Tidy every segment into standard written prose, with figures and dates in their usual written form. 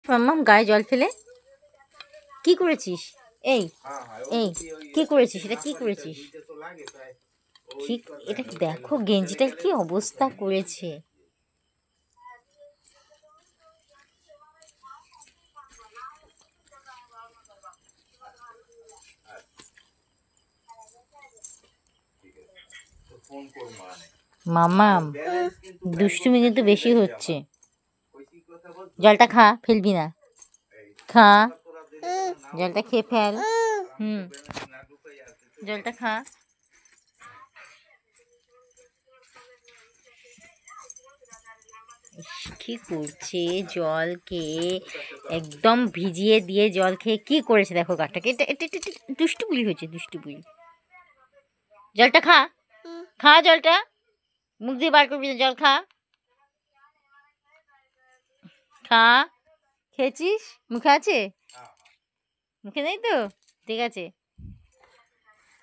মাম্মাম গায়ে জল ফেলে কি করেছিস? এই এই কি করেছিস? এটা কি করেছিস? ঠিক, এটা দেখো গেঞ্জিটার কি অবস্থা করেছে। মাম্মাম দুষ্টুমি কিন্তু বেশি হচ্ছে। জলটা খা, ফেলবি না, খা জলটা, খেয়ে ফেল। জলটা খা। কি করছে? জল খেয়ে একদম ভিজিয়ে দিয়ে জল খেয়ে কি করেছে দেখো গাছটাকে। এটা এটা এটা দুষ্টু বুলি হয়েছে, দুষ্টু বুলি। জলটা খা, খা জলটা, মুখ দিয়ে বার করবি না, জল খা, খা। খেয়েছিস? মুখে আছে? মুখে নেই তো? ঠিক আছে,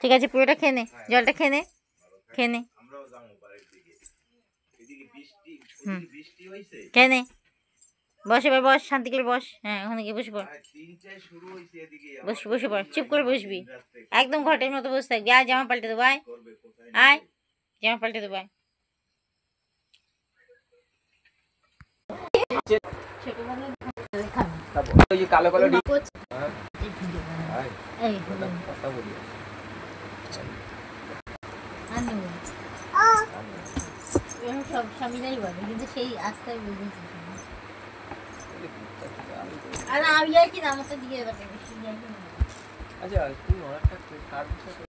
ঠিক আছে, পুরোটা খেয়ে নে, জলটা খেয়ে নে, খেয়ে নে। খেয়ে নে, বস এবার, বস, শান্তি করে বস। হ্যাঁ, ওখানে গিয়ে বসে পড়, বসে বসে পড়, চুপ করে বসবি, একদম ঘটের মতো বসে থাকবি। আয় জামা পাল্টে দেবো, আয় আয়, জামা পাল্টে দেবো, আয়। কালো কালো সব স্বামীরাই বলে, কিন্তু সেই আস্তায় বুঝেছি। আর আমি আর কি নামটা দিয়ে দেবে। আচ্ছা, তুই অনেকটা